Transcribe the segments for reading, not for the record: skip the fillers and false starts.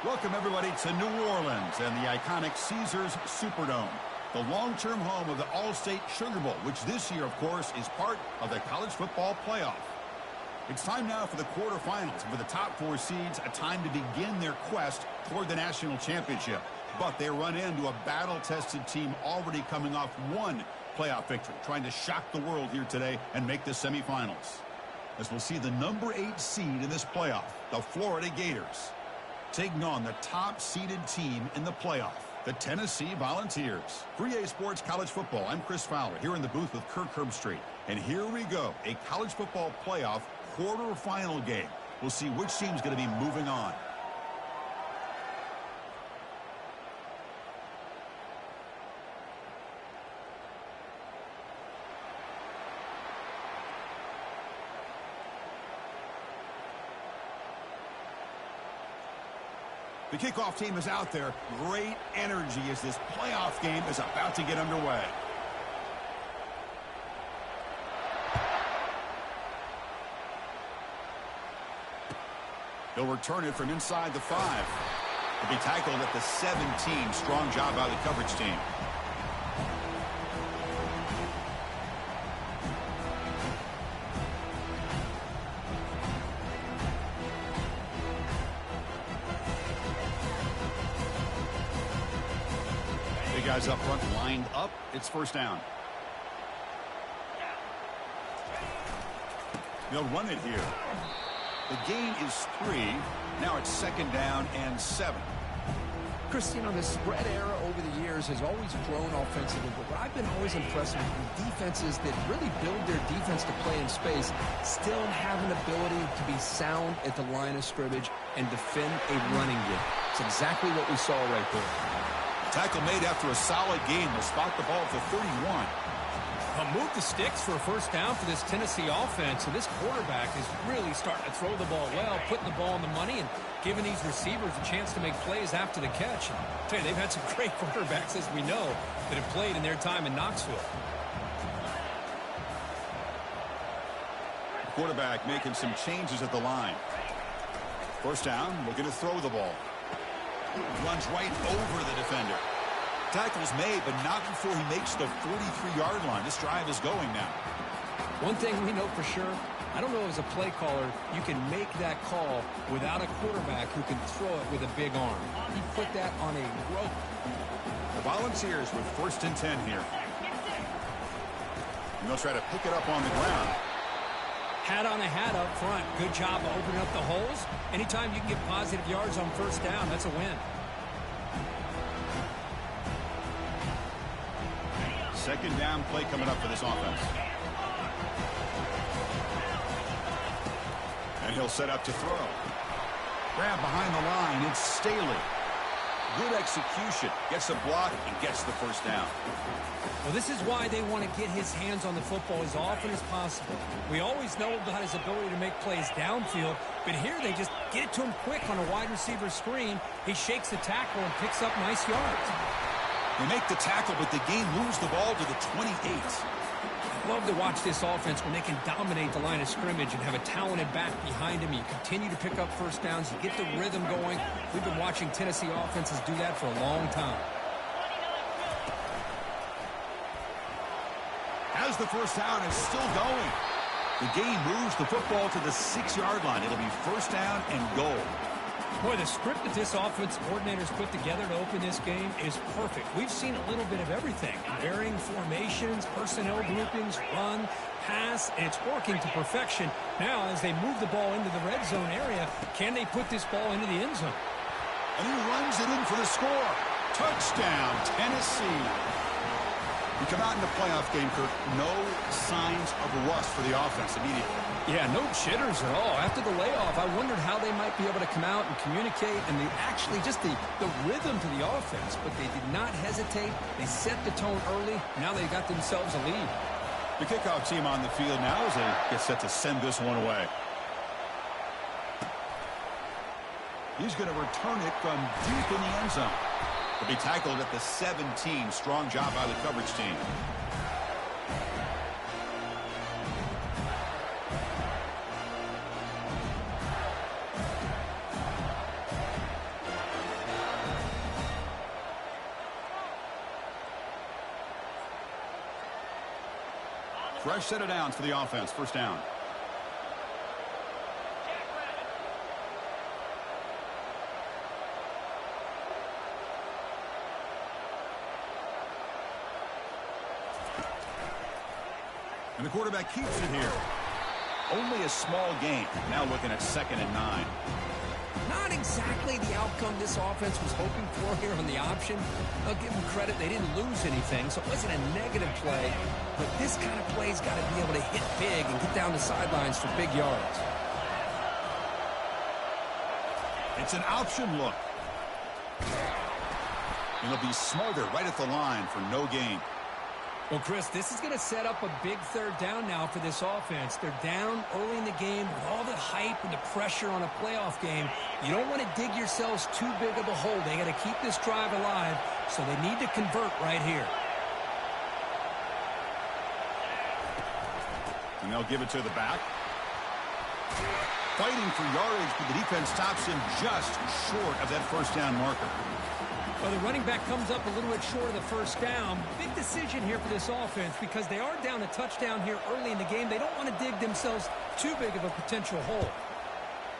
Welcome, everybody, to New Orleans and the iconic Caesars Superdome, the long-term home of the All-State Sugar Bowl, which this year, of course, is part of the college football playoff. It's time now for the quarterfinals, and for the top four seeds, a time to begin their quest toward the national championship. But they run into a battle-tested team already coming off one playoff victory, trying to shock the world here today and make the semifinals. As we'll see the number 8 seed in this playoff, the Florida Gators, taking on the top-seeded team in the playoff, the Tennessee Volunteers. 3A Sports College Football, I'm Chris Fowler, here in the booth with Kirk Herbstreit. And here we go, a college football playoff quarterfinal game. We'll see which team's going to be moving on. The kickoff team is out there. Great energy as this playoff game is about to get underway. He'll return it from inside the 5. He'll be tackled at the 17. Strong job by the coverage team. Guys up front lined up. It's first down. They'll run it here. The gain is 3. Now it's second down and 7. Christine, on the spread era over the years has always grown offensively, but what I've been always impressed with defenses that really build their defense to play in space still have an ability to be sound at the line of scrimmage and defend a running game. It's exactly what we saw right there. Tackle made after a solid game. They'll spot the ball at the 31. Move the sticks for a first down for this Tennessee offense. And this quarterback is really starting to throw the ball well, putting the ball on the money, and giving these receivers a chance to make plays after the catch. And I tell you, they've had some great quarterbacks, as we know, that have played in their time in Knoxville. The quarterback making some changes at the line. First down, looking to throw the ball. Runs right over the defender. Tackle's made, but not before he makes the 43-yard line. This drive is going now. One thing we know for sure, I don't know as a play caller, you can make that call without a quarterback who can throw it with a big arm. He put that on a rope. The Volunteers with first and 10 here. And they'll try to pick it up on the ground. Hat on a hat up front. Good job of opening up the holes. Anytime you can get positive yards on first down, that's a win. Second down play coming up for this offense. And he'll set up to throw. Grab behind the line. It's Staley. Good execution. Gets a block and gets the first down. Well, this is why they want to get his hands on the football as often as possible. We always know about his ability to make plays downfield, but here they just get it to him quick on a wide receiver screen. He shakes the tackle and picks up nice yards. They make the tackle, but the game moves the ball to the 28. Love to watch this offense when they can dominate the line of scrimmage and have a talented back behind him. You continue to pick up first downs. You get the rhythm going. We've been watching Tennessee offenses do that for a long time. As the first down is still going. The game moves the football to the 6-yard line. It'll be first down and goal. Boy, the script that this offensive coordinator's put together to open this game is perfect. We've seen a little bit of everything. Varying formations, personnel groupings, run, pass, and it's working to perfection. Now, as they move the ball into the red zone area, can they put this ball into the end zone? And he runs it in for the score. Touchdown, Tennessee. We come out in the playoff game, Kirk. No signs of rust for the offense immediately. Yeah, no jitters at all. After the layoff, I wondered how they might be able to come out and communicate and actually just the rhythm to the offense. But they did not hesitate. They set the tone early. Now they got themselves a lead. The kickoff team on the field now as they get set to send this one away. He's going to return it from deep in the end zone. He'll be tackled at the 17. Strong job by the coverage team. Fresh set of downs for the offense. First down. And the quarterback keeps it here. Only a small gain. Now looking at 2nd and 9. Not exactly the outcome this offense was hoping for here on the option. I'll give them credit. They didn't lose anything, so it wasn't a negative play. But this kind of play's got to be able to hit big and get down the sidelines for big yards. It's an option look. And he'll be smarter right at the line for no gain. Well, Chris, this is going to set up a big 3rd down now for this offense. They're down early in the game with all the hype and the pressure on a playoff game. You don't want to dig yourselves too big of a hole. They got to keep this drive alive, so they need to convert right here. And they'll give it to the back. Fighting for yardage, but the defense stops him just short of that 1st down marker. Well, the running back comes up a little bit short of the 1st down. Big decision here for this offense because they are down a touchdown here early in the game. They don't want to dig themselves too big of a potential hole.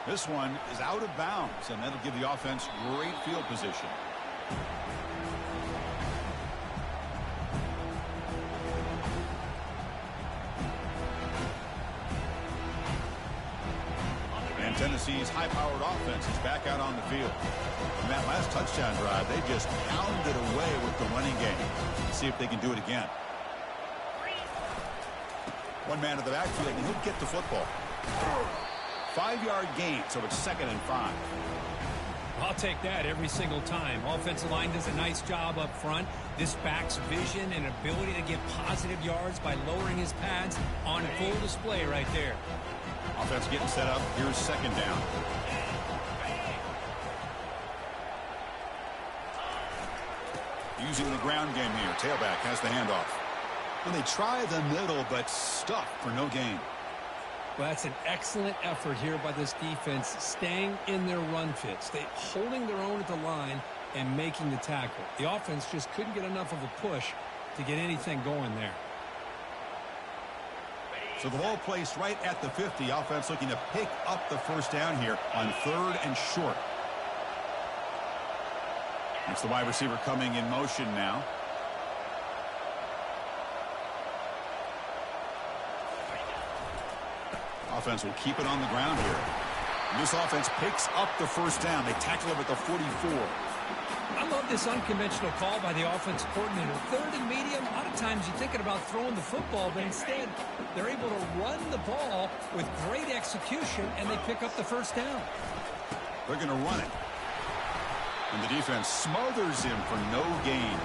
This one is out of bounds, and that'll give the offense great field position. And Tennessee's high-powered offense is back out on the field. In that last touchdown drive, they just pounded away with the running game. Let's see if they can do it again. One man at the backfield, and he'll get the football. 5-yard gain, so it's 2nd and 5. I'll take that every single time. Offensive line does a nice job up front. This back's vision and ability to get positive yards by lowering his pads on full display right there. Offense getting set up. Here's 2nd down. Using the ground game here. Tailback has the handoff. And they try the middle, but stuffed for no gain. Well, that's an excellent effort here by this defense, staying in their run fits. They holding their own at the line and making the tackle. The offense just couldn't get enough of a push to get anything going there. So the ball placed right at the 50. Offense looking to pick up the 1st down here on 3rd and short. It's the wide receiver coming in motion now. Offense will keep it on the ground here. And this offense picks up the 1st down. They tackle him at the 44. I love this unconventional call by the offensive coordinator. 3rd and medium, a lot of times you're thinking about throwing the football, but instead they're able to run the ball with great execution, and they pick up the 1st down. They're going to run it. And the defense smothers him for no gain.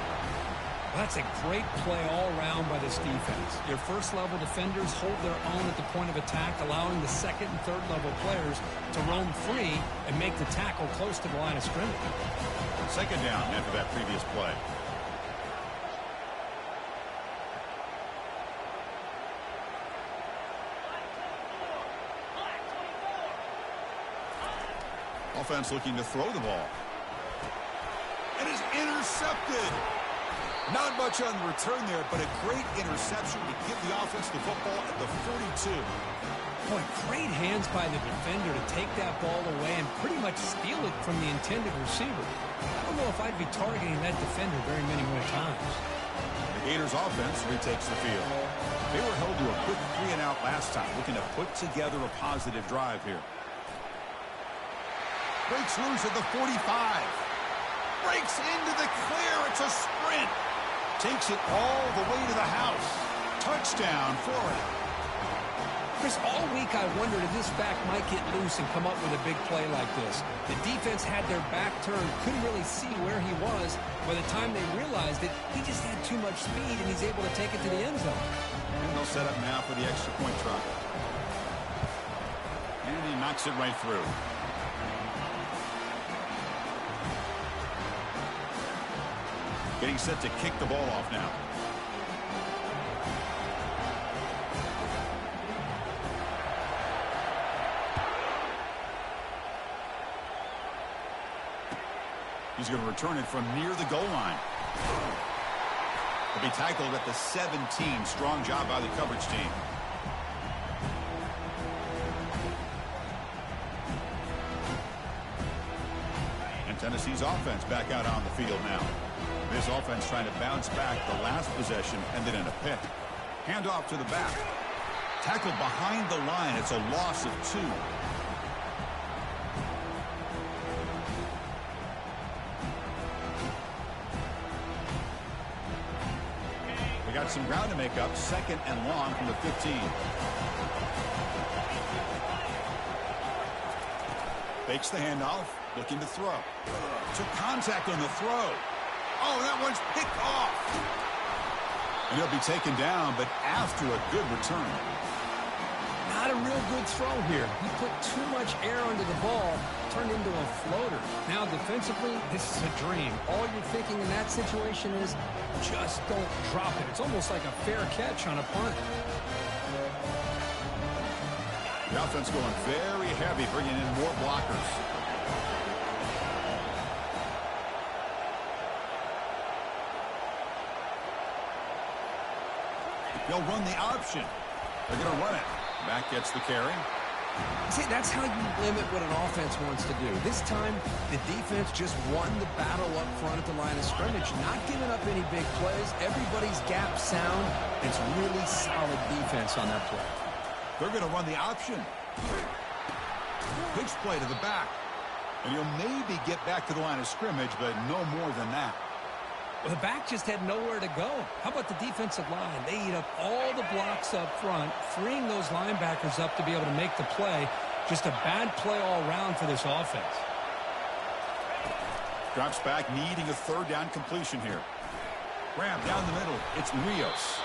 That's a great play all around by this defense. Your 1st-level defenders hold their own at the point of attack, allowing the 2nd and 3rd-level players to roam free and make the tackle close to the line of scrimmage. 2nd down after that previous play. Offense looking to throw the ball. It is intercepted. Not much on the return there, but a great interception to give the offense the football at the 42. Boy, great hands by the defender to take that ball away and pretty much steal it from the intended receiver. I don't know if I'd be targeting that defender very many more times. The Gators offense retakes the field. They were held to a quick 3-and-out last time, looking to put together a positive drive here. Breaks loose at the 45. Breaks into the clear. It's a sprint. Takes it all the way to the house. Touchdown, Florida. Chris, all week I wondered if this back might get loose and come up with a big play like this. The defense had their back turned, couldn't really see where he was. By the time they realized it, he just had too much speed, and he's able to take it to the end zone. And they'll set up now for the extra point try. And he knocks it right through. Getting set to kick the ball off now. He's going to return it from near the goal line. He'll be tackled at the 17. Strong job by the coverage team. And Tennessee's offense back out on the field now. This offense trying to bounce back. The last possession ended in a pick. Handoff to the back. Tackled behind the line. It's a loss of 2. They got some ground to make up. 2nd and long from the 15. Fakes the handoff. Looking to throw. Took contact on the throw. Oh, that one's picked off. And he'll be taken down, but after a good return. Not a real good throw here. He put too much air under the ball, turned into a floater. Now defensively, this is a dream. All you're thinking in that situation is just don't drop it. It's almost like a fair catch on a punt. The offense going very heavy, bringing in more blockers. They'll run the option. They're going to run it. Back gets the carry. See, that's how you limit what an offense wants to do. This time, the defense just won the battle up front at the line of scrimmage, not giving up any big plays. Everybody's gap sound. It's really solid defense on that play. They're going to run the option. Pitch play to the back. And he'll maybe get back to the line of scrimmage, but no more than that. Well, the back just had nowhere to go. How about the defensive line? They eat up all the blocks up front, freeing those linebackers up to be able to make the play. Just a bad play all around for this offense. Drops back, needing a 3rd down completion here. Grab down the middle. It's Rios.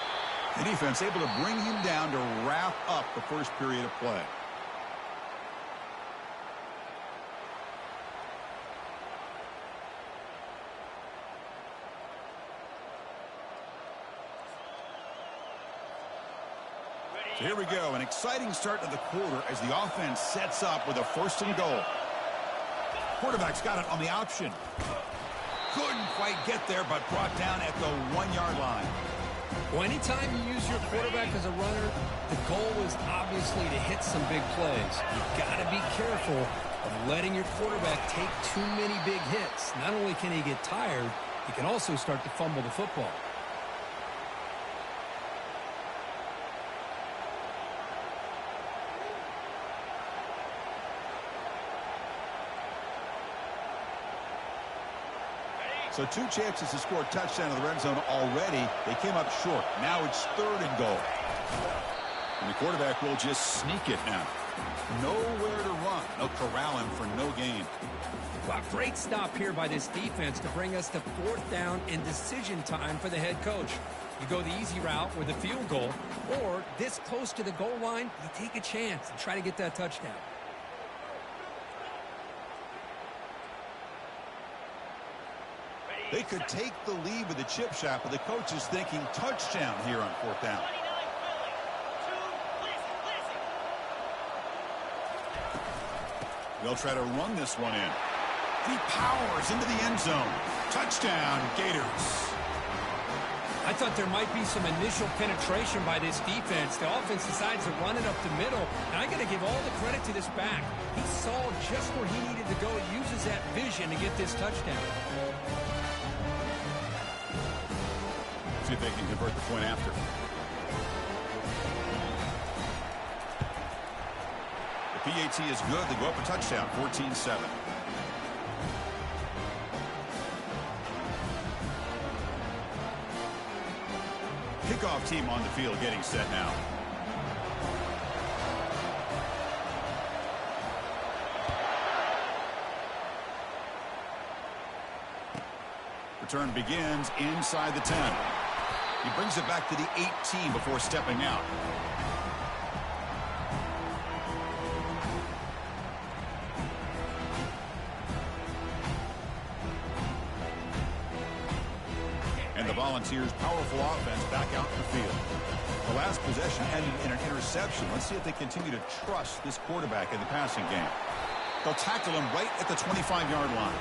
The defense able to bring him down to wrap up the first period of play. So here we go, an exciting start to the quarter as the offense sets up with a 1st and goal. Quarterback's got it on the option. Couldn't quite get there, but brought down at the 1-yard line. Well, anytime you use your quarterback as a runner, the goal is obviously to hit some big plays. You've got to be careful of letting your quarterback take too many big hits. Not only can he get tired, he can also start to fumble the football. So 2 chances to score a touchdown in the red zone already. They came up short. Now it's 3rd and goal. And the quarterback will just sneak it now. Nowhere to run. They'll corral him for no gain. Well, great stop here by this defense to bring us to 4th down and decision time for the head coach. You go the easy route with a field goal, or this close to the goal line, you take a chance and try to get that touchdown. They could take the lead with a chip shot, but the coach is thinking touchdown here on 4th down. They'll try to run this one in. He powers into the end zone. Touchdown, Gators. I thought there might be some initial penetration by this defense. The offense decides to run it up the middle, and I got to give all the credit to this back. He saw just where he needed to go. He uses that vision to get this touchdown. See if they can convert the point after. The PAT is good. They go up a touchdown, 14-7. Kickoff team on the field getting set now. Return begins inside the 10. He brings it back to the 18 before stepping out. And the Volunteers' powerful offense back out in the field. The last possession ended in an interception. Let's see if they continue to trust this quarterback in the passing game. They'll tackle him right at the 25-yard line.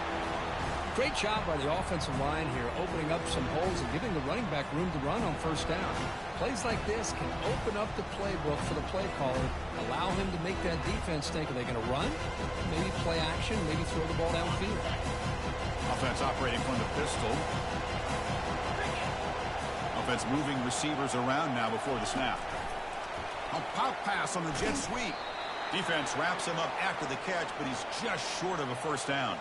Great job by the offensive line here, opening up some holes and giving the running back room to run on first down. Plays like this can open up the playbook for the play caller, allow him to make that defense think, are they going to run? Maybe play action, maybe throw the ball downfield. Offense operating from the pistol. Offense moving receivers around now before the snap. A pop pass on the jet sweep. Defense wraps him up after the catch, but he's just short of a first down.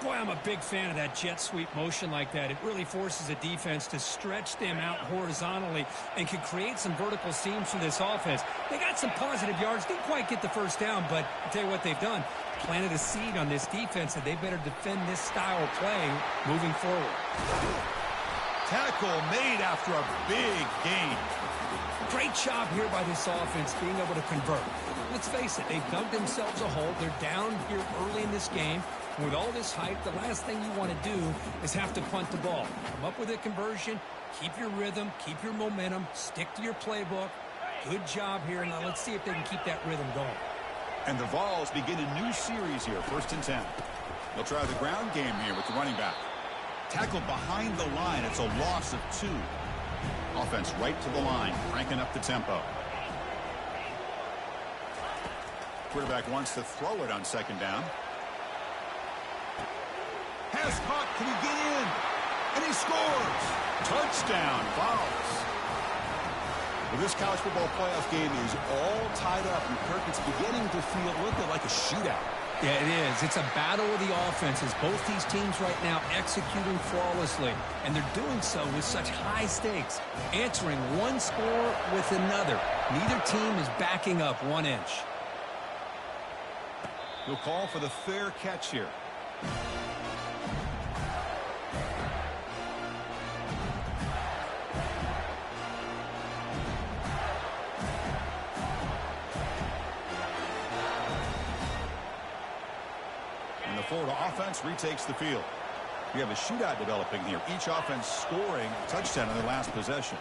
Boy, I'm a big fan of that jet sweep motion like that. It really forces a defense to stretch them out horizontally and can create some vertical seams for this offense. They got some positive yards, didn't quite get the first down, but I'll tell you what they've done. Planted a seed on this defense, and they better defend this style of play moving forward. Tackle made after a big gain. Great job here by this offense being able to convert. Let's face it, they've dug themselves a hole. They're down here early in this game. With all this hype, the last thing you want to do is have to punt the ball. Come up with a conversion, keep your rhythm, keep your momentum, stick to your playbook. Good job here. Now let's see if they can keep that rhythm going. And the Vols begin a new series here, 1st and 10. They'll try the ground game here with the running back. Tackle behind the line. It's a loss of 2. Offense right to the line, cranking up the tempo. Quarterback wants to throw it on 2nd down. Pass caught. Can he get in? And he scores. Touchdown, Vols. Well, this college football playoff game is all tied up, and Kirk, it's beginning to feel a little bit like a shootout. Yeah, it is. It's a battle of the offenses. Both these teams right now executing flawlessly, and they're doing so with such high stakes, answering one score with another. Neither team is backing up 1 inch. He'll call for the fair catch here. And the Florida offense retakes the field. We have a shootout developing here. Each offense scoring a touchdown in their last possession.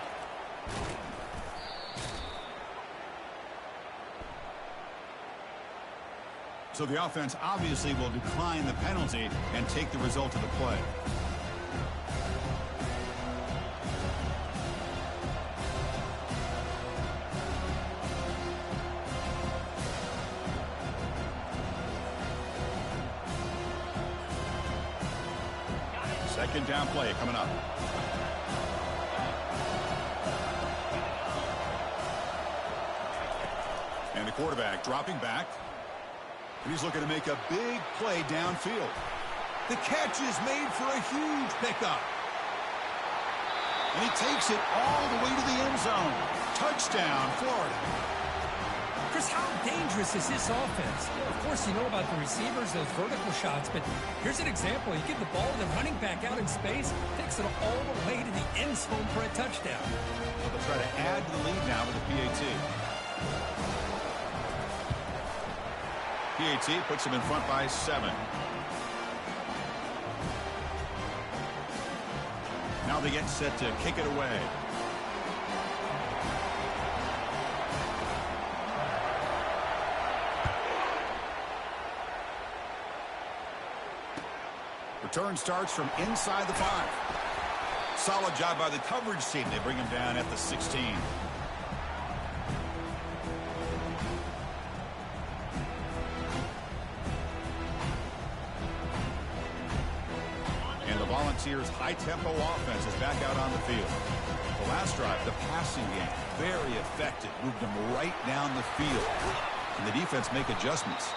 So the offense obviously will decline the penalty and take the result of the play. Second down play coming up. And the quarterback dropping back. And he's looking to make a big play downfield. The catch is made for a huge pickup. And he takes it all the way to the end zone. Touchdown, Florida. Chris, how dangerous is this offense? Of course, you know about the receivers, those vertical shots, but here's an example. You give the ball to the running back out in space, takes it all the way to the end zone for a touchdown. Well, they'll try to add to the lead now with the PAT. PAT puts him in front by 7. Now they get set to kick it away. Return starts from inside the 5. Solid job by the coverage team. They bring him down at the 16. And the Volunteers' high-tempo offense is back out on the field. The last drive, the passing game, very effective. Moved them right down the field. And the defense make adjustments.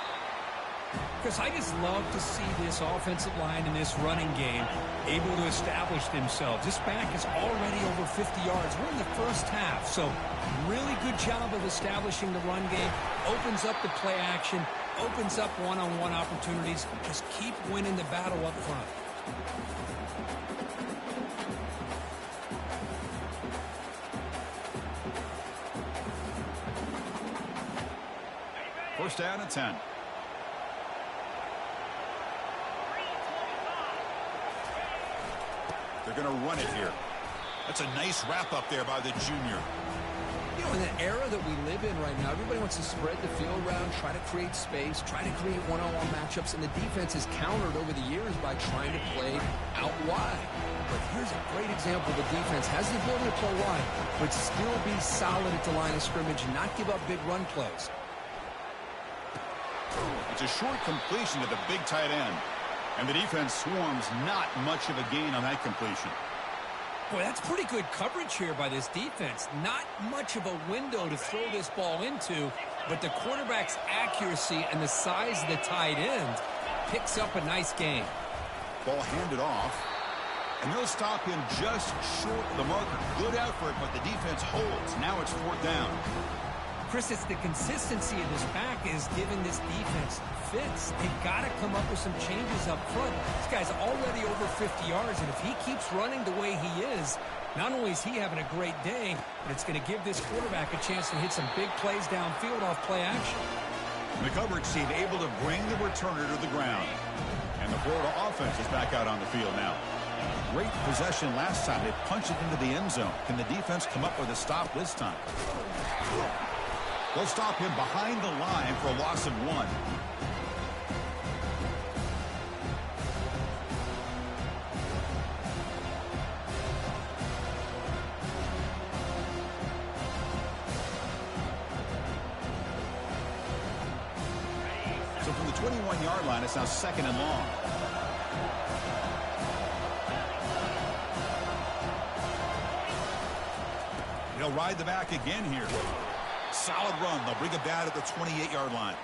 Because I just love to see this offensive line in this running game able to establish themselves. This back is already over 50 yards. We're in the first half, so really good job of establishing the run game. Opens up the play action, opens up one-on-one opportunities. Just keep winning the battle up front. First down at 10. They're going to run it here. That's a nice wrap up there by the junior. You know, in the era that we live in right now, everybody wants to spread the field around, try to create space, try to create one-on-one matchups, and the defense has countered over the years by trying to play out wide. But here's a great example. The defense has the ability to play wide, but still be solid at the line of scrimmage and not give up big run plays. It's a short completion to the big tight end. And the defense swarms not much of a gain on that completion. Boy, that's pretty good coverage here by this defense. Not much of a window to throw this ball into, but the quarterback's accuracy and the size of the tight end picks up a nice gain. Ball handed off, and they'll stop him just short of the marker. Good effort, but the defense holds. Now it's 4th down. Chris, it's the consistency of this pack is giving this defense fits. They've got to come up with some changes up front. This guy's already over 50 yards, and if he keeps running the way he is, not only is he having a great day, but it's going to give this quarterback a chance to hit some big plays downfield off play action. The coverage team able to bring the returner to the ground. And the Florida offense is back out on the field now. Great possession last time. They punched it into the end zone. Can the defense come up with a stop this time? They'll stop him behind the line for a loss of 1. So from the 21-yard line, it's now 2nd and long. He'll ride the back again here. Solid run. They'll bring it back at the 28-yard line.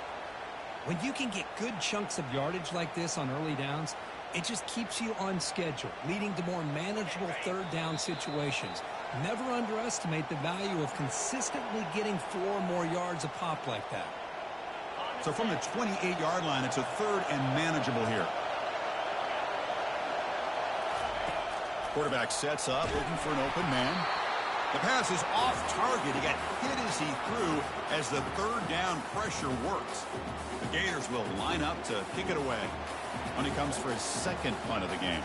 When you can get good chunks of yardage like this on early downs, it just keeps you on schedule, leading to more manageable 3rd down situations. Never underestimate the value of consistently getting 4 or more yards a pop like that. So from the 28-yard line, it's a 3rd and manageable here. Quarterback sets up, looking for an open man. The pass is off target. He got hit as he threw as the 3rd down pressure works. The Gators will line up to kick it away when he comes for his 2nd punt of the game.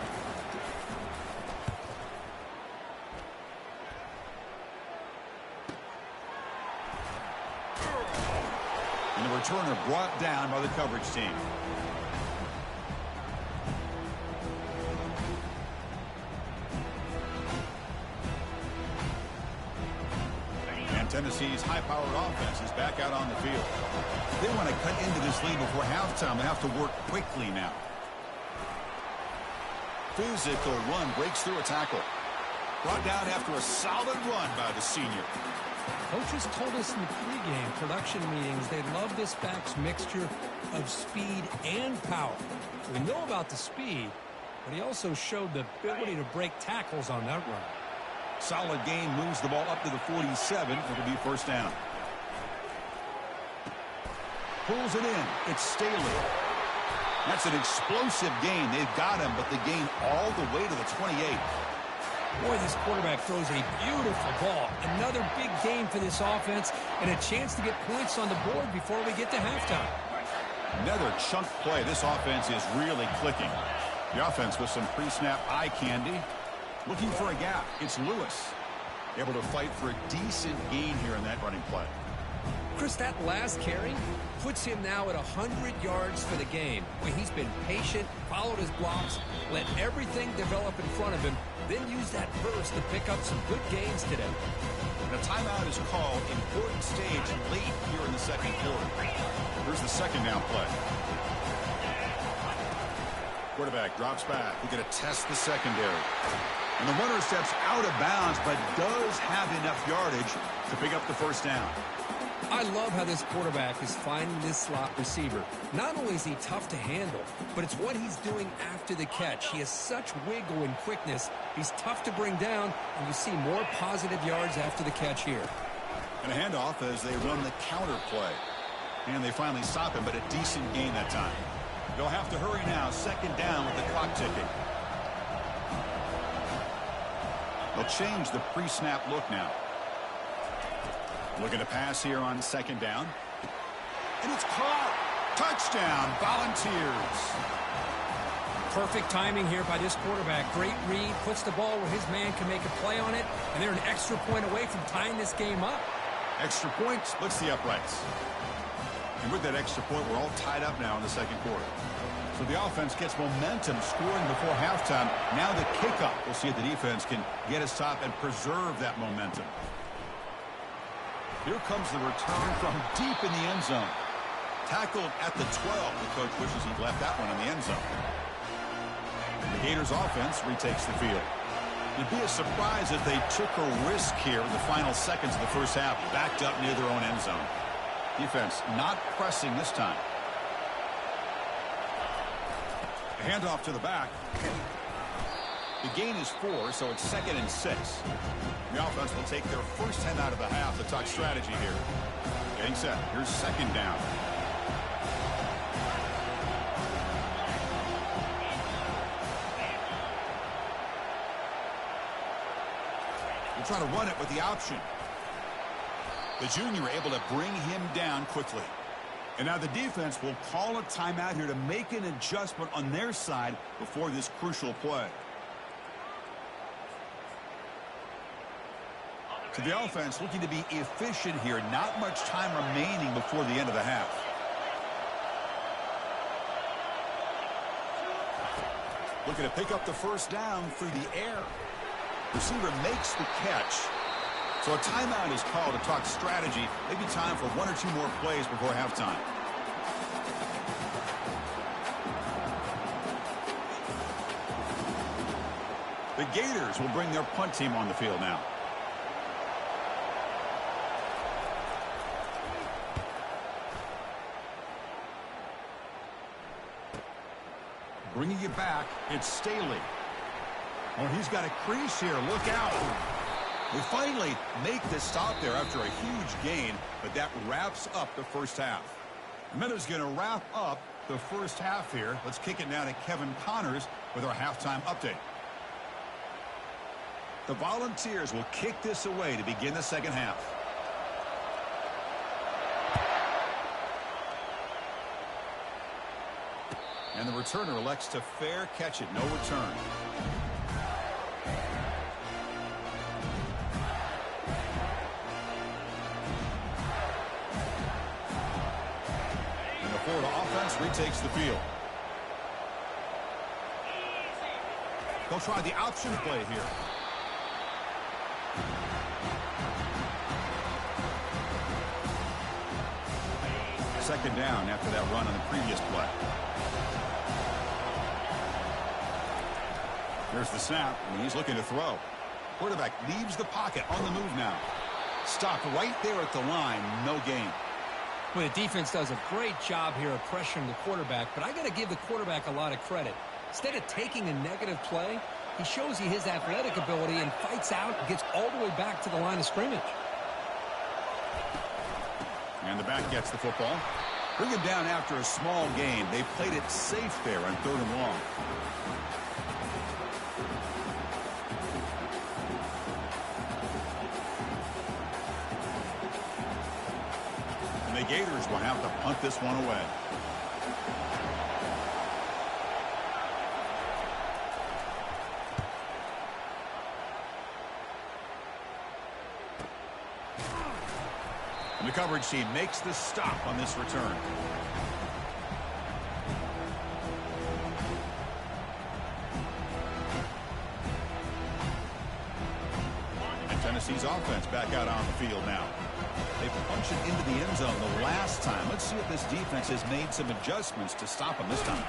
And the returner brought down by the coverage team. Tennessee's high-powered offense is back out on the field. They want to cut into this lead before halftime. They have to work quickly now. Physical run breaks through a tackle. Brought down after a solid run by the senior. Coaches told us in the pregame production meetings they love this back's mixture of speed and power. We know about the speed, but he also showed the ability to break tackles on that run. Solid gain, moves the ball up to the 47. It'll be 1st down. Pulls it in. It's Staley. That's an explosive gain. They've got him, but the gain all the way to the 28. Boy, this quarterback throws a beautiful ball. Another big gain for this offense and a chance to get points on the board before we get to halftime. Another chunk play. This offense is really clicking. The offense with some pre-snap eye candy. Looking for a gap. It's Lewis. Able to fight for a decent gain here in that running play. Chris, that last carry puts him now at 100 yards for the game. Where he's been patient, followed his blocks, let everything develop in front of him, then used that burst to pick up some good gains today. And a timeout is called. Important stage late here in the 2nd quarter. Here's the 2nd down play. Quarterback drops back. We're going to test the secondary. And the runner steps out of bounds, but does have enough yardage to pick up the 1st down. I love how this quarterback is finding this slot receiver. Not only is he tough to handle, but it's what he's doing after the catch. He has such wiggle and quickness. He's tough to bring down, and you see more positive yards after the catch here. And a handoff as they run the counter play. And they finally stop him, but a decent gain that time. They'll have to hurry now. 2nd down with the clock ticking. They'll change the pre-snap look now. Looking to pass here on 2nd down. And it's caught. Touchdown, Volunteers. Perfect timing here by this quarterback. Great read, puts the ball where his man can make a play on it, and they're an extra point away from tying this game up. Extra point splits the uprights. And with that extra point, we're all tied up now in the second quarter. So the offense gets momentum scoring before halftime. Now the kickoff. We'll see if the defense can get a stop and preserve that momentum. Here comes the return from deep in the end zone. Tackled at the 12. The coach wishes he'd left that one in the end zone. The Gators offense retakes the field. It'd be a surprise if they took a risk here in the final seconds of the first half, backed up near their own end zone. Defense not pressing this time. A handoff to the back. The gain is 4, so it's 2nd and 6. The offense will take their first 10 out of the half to talk strategy here. Getting set. Here's 2nd down. We'll try to run it with the option. The junior able to bring him down quickly. And now the defense will call a timeout here to make an adjustment on their side before this crucial play. So the offense looking to be efficient here. Not much time remaining before the end of the half. Looking to pick up the first down through the air. Receiver makes the catch. So a timeout is called to talk strategy. Maybe time for 1 or 2 more plays before halftime. The Gators will bring their punt team on the field now. Bringing it back, it's Staley. Oh, he's got a crease here. Look out. They finally make this stop there after a huge gain, but that wraps up the first half. Minuta's going to wrap up the first half here. Let's kick it now to Kevin Connors with our halftime update. The Volunteers will kick this away to begin the second half. And the returner elects to fair catch it. No return. And the Florida offense retakes the field. They'll try the option play here. Second down after that run on the previous play. There's the snap, and he's looking to throw. Quarterback leaves the pocket on the move now. Stopped right there at the line, no gain. Well, the defense does a great job here of pressuring the quarterback, but I got to give the quarterback a lot of credit. Instead of taking a negative play, he shows you his athletic ability and fights out and gets all the way back to the line of scrimmage. And the back gets the football. Bring him down after a small gain. They played it safe there on 3rd and long. And the Gators will have to punt this one away. And the coverage team makes the stop on this return. And Tennessee's offense back out on the field now. They punched it into the end zone the last time. Let's see if this defense has made some adjustments to stop them this time.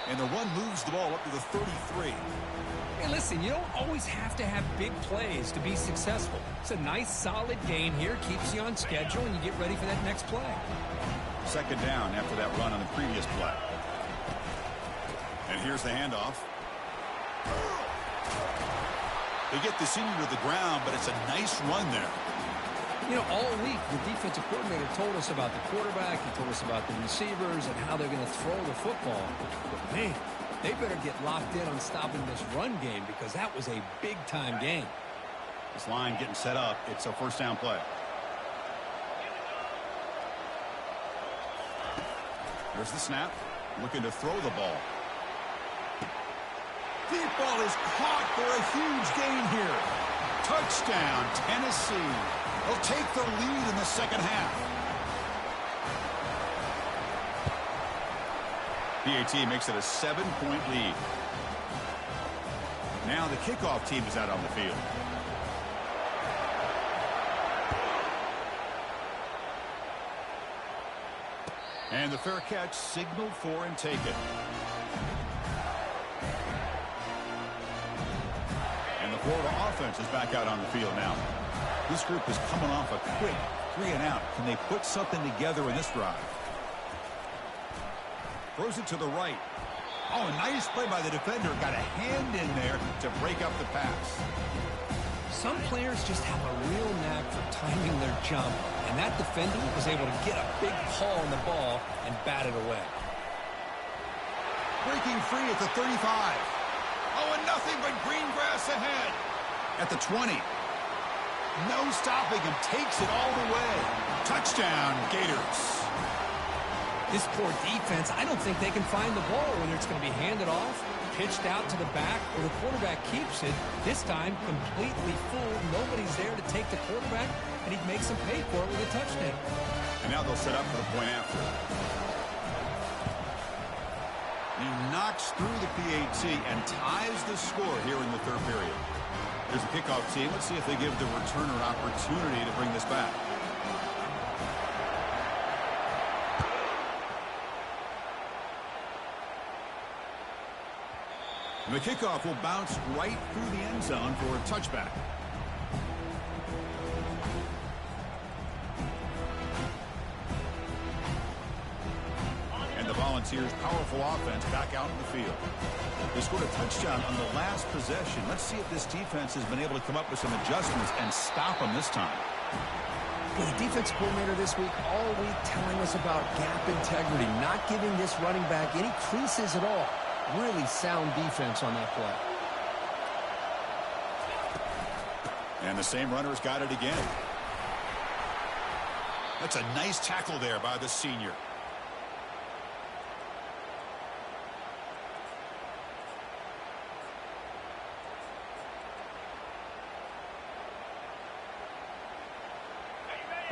And the run moves the ball up to the 33. Hey, listen, you don't always have to have big plays to be successful. It's a nice, solid gain here. Keeps you on schedule, and you get ready for that next play. Second down after that run on the previous play. And here's the handoff. They get the senior to the ground, but it's a nice run there. You know, all week, the defensive coordinator told us about the quarterback. He told us about the receivers and how they're going to throw the football. But, man, they better get locked in on stopping this run game because that was a big-time game. This line getting set up. It's a first down play. There's the snap. Looking to throw the ball. Deep ball is caught for a huge gain here. Touchdown, Tennessee. They'll take the lead in the second half. PAT makes it a 7-point lead. Now the kickoff team is out on the field. And the fair catch signaled for and taken. And the Florida offense is back out on the field now. This group is coming off a quick 3-and-out. Can they put something together in this drive? Throws it to the right. Oh, a nice play by the defender. Got a hand in there to break up the pass. Some players just have a real knack for timing their jump, and that defender was able to get a big paw on the ball and bat it away. Breaking free at the 35. Oh, and nothing but green grass ahead. At the 20. No stopping him. Takes it all the way. Touchdown, Gators. This poor defense, I don't think they can find the ball, whether it's going to be handed off, pitched out to the back, or the quarterback keeps it. This time, completely fooled. Nobody's there to take the quarterback, and he makes them pay for it with a touchdown. And now they'll set up for the point after. He knocks through the PAT and ties the score here in the third period. There's a kickoff team. Let's see if they give the returner opportunity to bring this back. And the kickoff will bounce right through the end zone for a touchback. And the Volunteers' powerful offense back out in the field. They scored a touchdown on the last possession. Let's see if this defense has been able to come up with some adjustments and stop them this time. Well, the defense coordinator this week, all week telling us about gap integrity, not giving this running back any creases at all. Really sound defense on that play. And the same runner's got it again. That's a nice tackle there by the senior.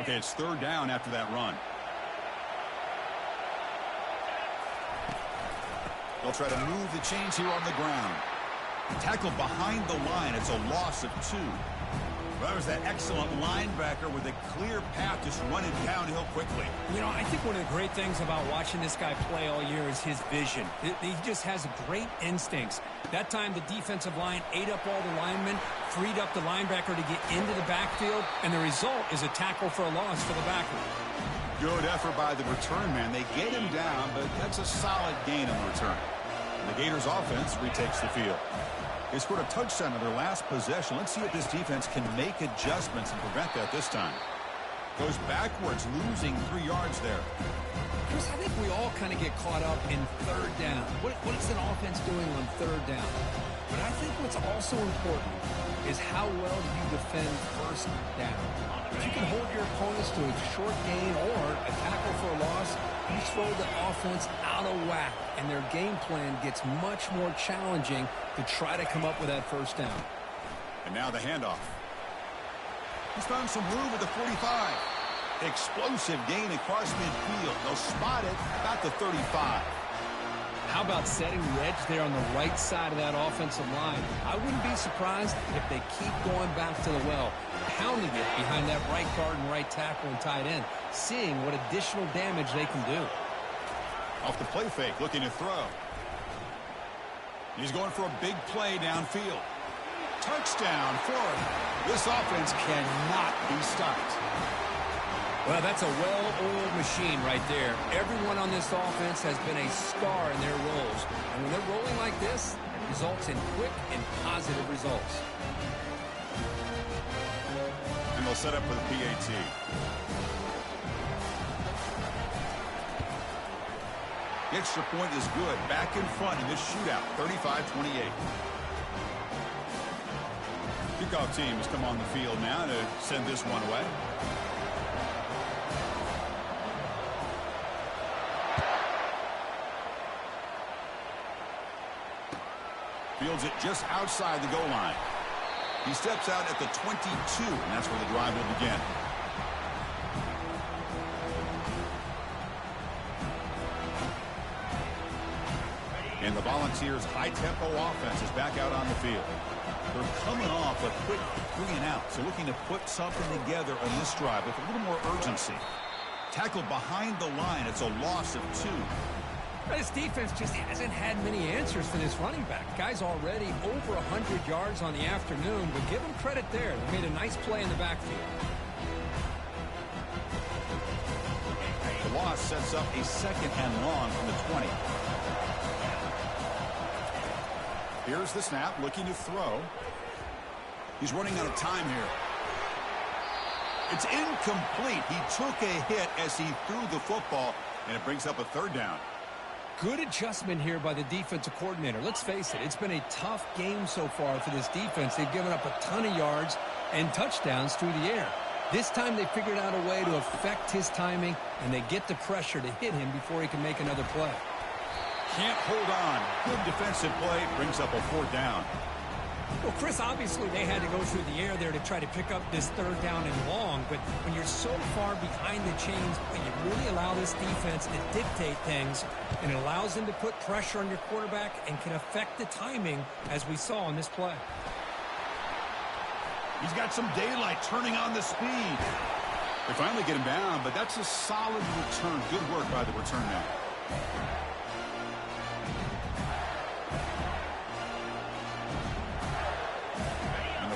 Okay, it's third down after that run. They'll try to move the chains here on the ground. Tackled behind the line. It's a loss of 2. Well, that was that excellent linebacker with a clear path just running downhill quickly. You know, I think one of the great things about watching this guy play all year is his vision. He just has great instincts. That time, the defensive line ate up all the linemen, freed up the linebacker to get into the backfield, and the result is a tackle for a loss for the backer. Good effort by the return man. They get him down, but that's a solid gain on the return. And the Gators offense retakes the field. They scored a touchdown on their last possession. Let's see if this defense can make adjustments and prevent that this time. Goes backwards, losing 3 yards there. Chris, I think we all kind of get caught up in third down. What is an offense doing on third down? But I think what's also important is how well you defend first down. If you can hold your opponents to a short gain or a tackle for a loss, you throw the offense out of whack, and their game plan gets much more challenging to try to come up with that first down. And now the handoff. He's found some room at the 45. Explosive gain across midfield. They'll spot it about the 35. How about setting the edge there on the right side of that offensive line? I wouldn't be surprised if they keep going back to the well, pounding it behind that right guard and right tackle and tight end, seeing what additional damage they can do. Off the play fake, looking to throw. He's going for a big play downfield. Touchdown, Florida. This offense cannot be stopped. Well, that's a well-oiled machine right there. Everyone on this offense has been a star in their roles. And when they're rolling like this, it results in quick and positive results. And they'll set up for the PAT. The extra point is good. Back in front in this shootout, 35-28. Kickoff team has come on the field now to send this one away. Fields it just outside the goal line. He steps out at the 22, and that's where the drive will begin. And the Volunteers' high-tempo offense is back out on the field. They're coming off a quick 3-and-out, so looking to put something together on this drive with a little more urgency. Tackled behind the line. It's a loss of 2. This defense just hasn't had many answers for this running back. Guy's already over 100 yards on the afternoon, but give him credit there. They made a nice play in the backfield. The loss sets up a 2nd and long from the 20. Here's the snap, looking to throw. He's running out of time here. It's incomplete. He took a hit as he threw the football, and it brings up a 3rd down. Good adjustment here by the defensive coordinator. Let's face it, it's been a tough game so far for this defense. They've given up a ton of yards and touchdowns through the air. This time they figured out a way to affect his timing, and they get the pressure to hit him before he can make another play. Can't hold on. Good defensive play. Brings up a 4th down. Well, Chris, obviously they had to go through the air there to try to pick up this 3rd down and long, but when you're so far behind the chains, you really allow this defense to dictate things, and it allows them to put pressure on your quarterback and can affect the timing, as we saw on this play. He's got some daylight, turning on the speed. They finally get him down, but that's a solid return. Good work by the return man.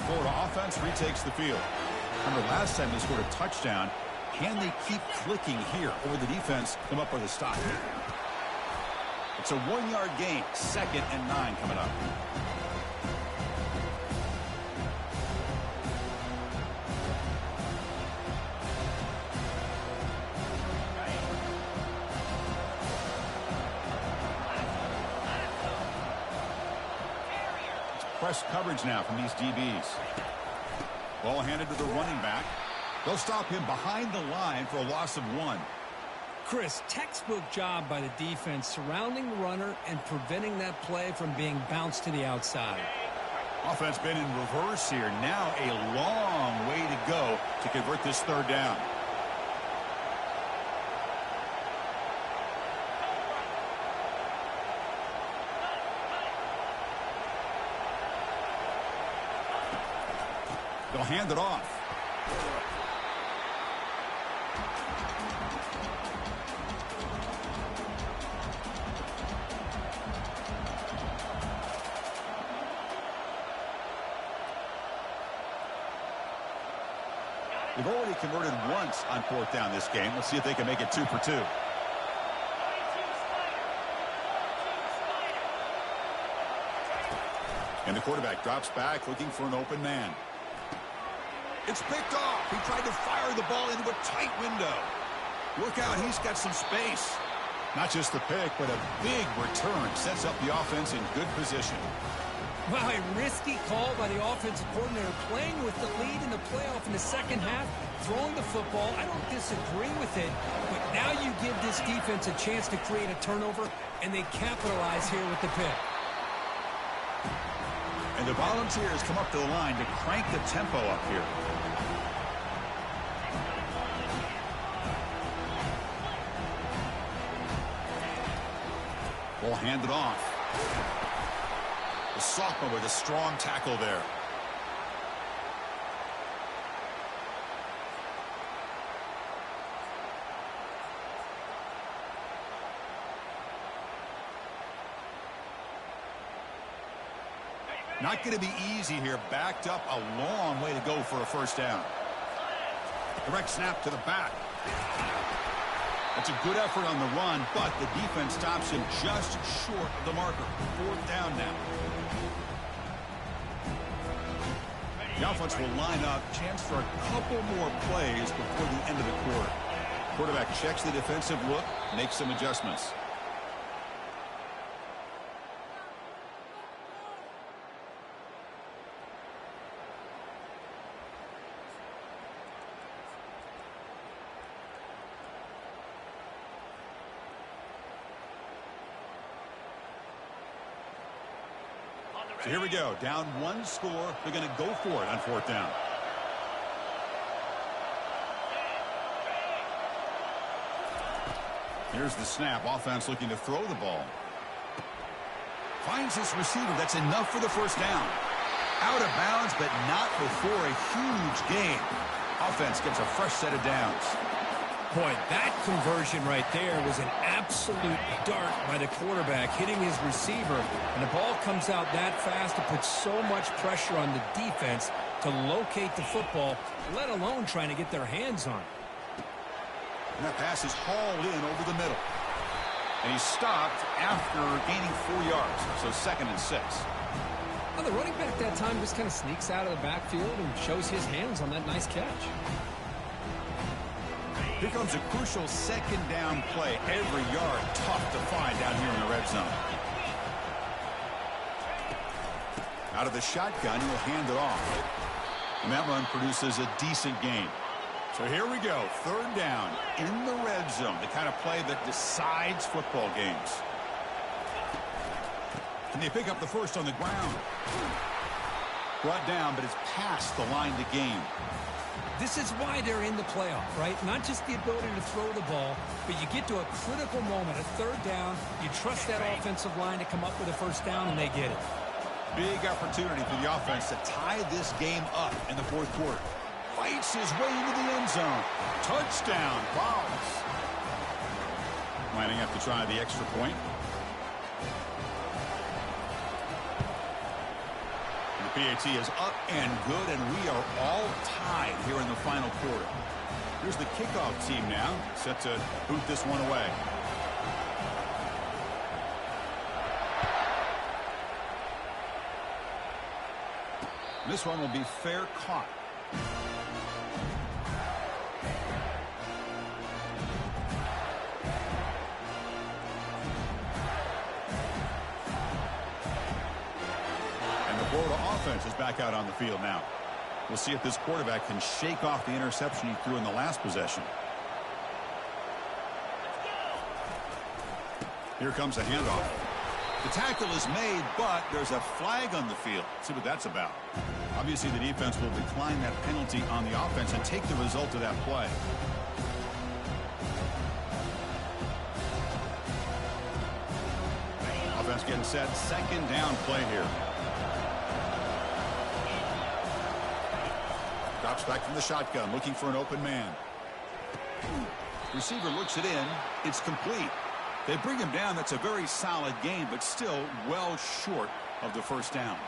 Florida offense retakes the field. Remember, last time they scored a touchdown. Can they keep clicking here, or the defense come up with a stop? It's a 1-yard gain. 2nd and 9 coming up. Press coverage now from these DBs. Ball handed to the running back. They'll stop him behind the line for a loss of 1. Chris, textbook job by the defense surrounding the runner and preventing that play from being bounced to the outside. Offense been in reverse here. Now a long way to go to convert this 3rd down. They'll hand it off. They've already converted once on 4th down this game. Let's see if they can make it 2 for 2. And the quarterback drops back looking for an open man. It's picked off. He tried to fire the ball into a tight window. Look out, he's got some space. Not just the pick, but a big return sets up the offense in good position. Wow, a risky call by the offensive coordinator, playing with the lead in the playoff in the 2nd half, throwing the football. I don't disagree with it, but now you give this defense a chance to create a turnover, and they capitalize here with the pick. And the Volunteers come up to the line to crank the tempo up here. Ball handed off. The sophomore with a strong tackle there. Not going to be easy here. Backed up a long way to go for a 1st down. Direct snap to the back. That's a good effort on the run, but the defense stops him just short of the marker. 4th down now. The offense will line up. Chance for a couple more plays before the end of the quarter. Quarterback checks the defensive look, makes some adjustments. So here we go. Down 1 score. They're going to go for it on 4th down. Here's the snap. Offense looking to throw the ball. Finds this receiver. That's enough for the first down. Out of bounds, but not before a huge gain. Offense gets a fresh set of downs. Boy, that conversion right there was an absolute dart by the quarterback, hitting his receiver. And the ball comes out that fast to put so much pressure on the defense to locate the football, let alone trying to get their hands on it. And that pass is hauled in over the middle. And he's stopped after gaining 4 yards. So 2nd and 6. Well, the running back that time just kind of sneaks out of the backfield and shows his hands on that nice catch. Here comes a crucial 2nd down play. Every yard tough to find down here in the red zone. Out of the shotgun, he'll hand it off. And that run produces a decent gain. So here we go. 3rd down in the red zone. The kind of play that decides football games. And they pick up the first on the ground. Brought down, but it's past the line to gain. This is why they're in the playoff, right? Not just the ability to throw the ball, but you get to a critical moment, a 3rd down. You trust that offensive line to come up with a first down, and they get it. Big opportunity for the offense to tie this game up in the 4th quarter. Fights his way into the end zone. Touchdown, Vols. Might have to try the extra point. And the PAT is up and good, and we are all tied here in the final quarter. Here's the kickoff team now, set to boot this one away. This one will be fair caught. And the Florida offense is back out on the field now. We'll see if this quarterback can shake off the interception he threw in the last possession. Here comes a handoff. The tackle is made, but there's a flag on the field. Let's see what that's about. Obviously, the defense will decline that penalty on the offense and take the result of that play. Offense getting set. 2nd down play here. Drops back from the shotgun, looking for an open man. Receiver looks it in. It's complete. They bring him down. That's a very solid game, but still well short of the first down.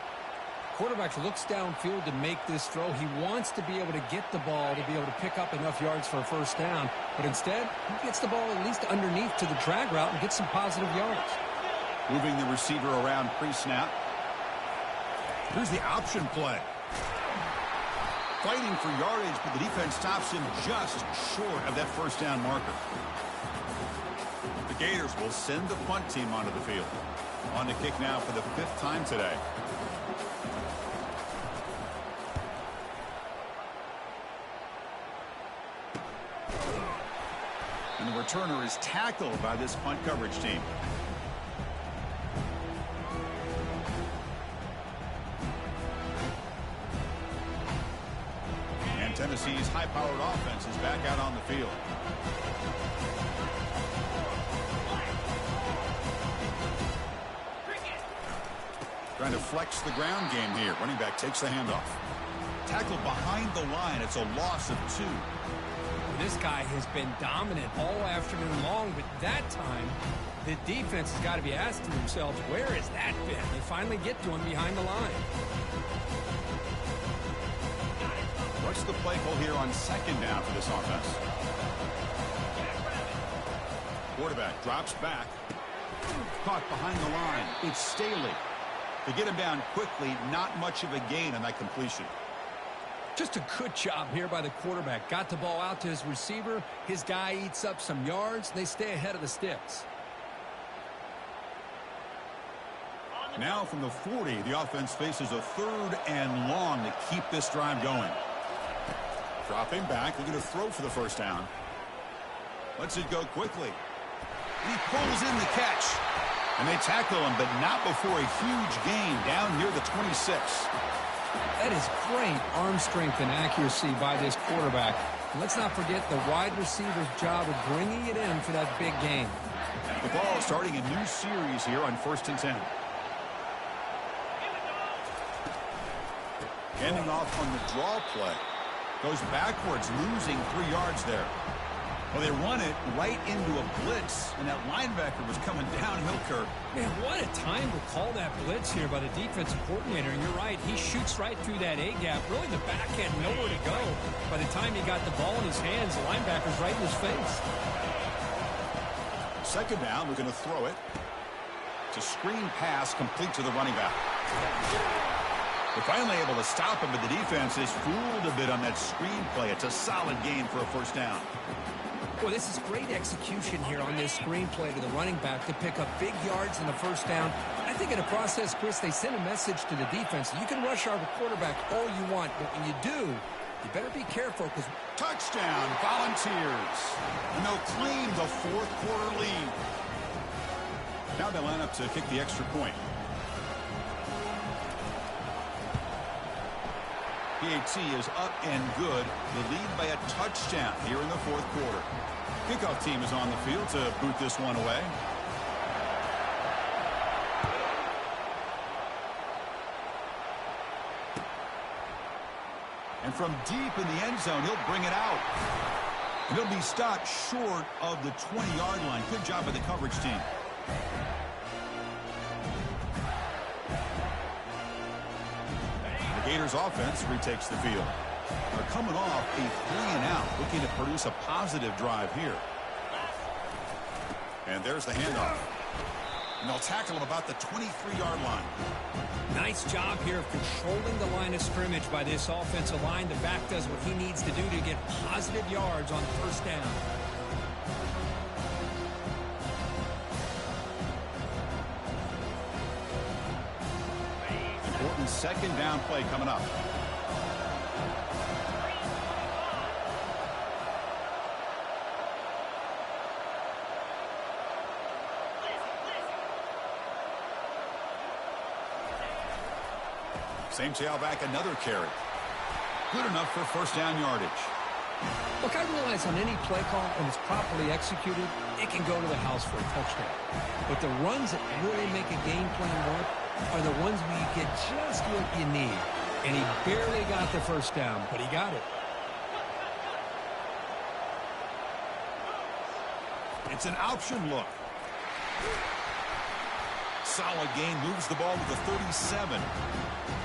Quarterback looks downfield to make this throw. He wants to be able to get the ball to be able to pick up enough yards for a first down. But instead, he gets the ball at least underneath to the drag route and gets some positive yards. Moving the receiver around pre-snap. Here's the option play. Fighting for yardage, but the defense stops him just short of that first down marker. The Gators will send the punt team onto the field. On to kick now for the 5th time today. And the returner is tackled by this punt coverage team. And Tennessee's high-powered offense is back out on the field. Trying to flex the ground game here. Running back takes the handoff. Tackled behind the line. It's a loss of 2. This guy has been dominant all afternoon long, but that time, the defense has got to be asking themselves, where has that been? They finally get to him behind the line. What's the play call here on 2nd down for this offense? Quarterback drops back. Caught behind the line. It's Staley. To get him down quickly, not much of a gain on that completion. Just a good job here by the quarterback. Got the ball out to his receiver. His guy eats up some yards. They stay ahead of the sticks. Now from the 40, the offense faces a 3rd and long to keep this drive going. Dropping back, looking to throw for the first down. Lets it go quickly. He pulls in the catch. And they tackle him, but not before a huge gain down near the 26. That is great arm strength and accuracy by this quarterback. And let's not forget the wide receiver's job of bringing it in for that big game. The ball starting a new series here on 1st and 10. Ending off on the draw play. Goes backwards, losing 3 yards there. Well, they run it right into a blitz, and that linebacker was coming downhill, Kirk. Man, what a time to call that blitz here by the defensive coordinator. And you're right, he shoots right through that A-gap. Really, the back had nowhere to go. By the time he got the ball in his hands, the linebacker's right in his face. Second down, we're going to throw it. It's a screen pass complete to the running back. They're finally able to stop him, but the defense is fooled a bit on that screen play. It's a solid gain for a first down. Well, this is great execution here on this screen play to the running back to pick up big yards in the first down. I think in the process, Chris, they send a message to the defense. You can rush our quarterback all you want, but when you do, you better be careful because... Touchdown, Volunteers. And they'll claim the fourth quarter lead. Now they line up to kick the extra point. PAT is up and good. They lead by a touchdown here in the fourth quarter. Kickoff team is on the field to boot this one away. And from deep in the end zone, he'll bring it out. And he'll be stopped short of the 20-yard line. Good job by the coverage team. The Gators offense retakes the field. They're coming off a 3-and-out, looking to produce a positive drive here. And there's the handoff. And they'll tackle him about the 23-yard line. Nice job here of controlling the line of scrimmage by this offensive line. The back does what he needs to do to get positive yards on first down. Important second down play coming up. Same tailback, another carry. Good enough for first down yardage. Look, I realize on any play call, when it's properly executed, it can go to the house for a touchdown. But the runs that really make a game plan work are the ones where you get just what you need. And he barely got the first down, but he got it. It's an option look. Solid gain, moves the ball to the 37.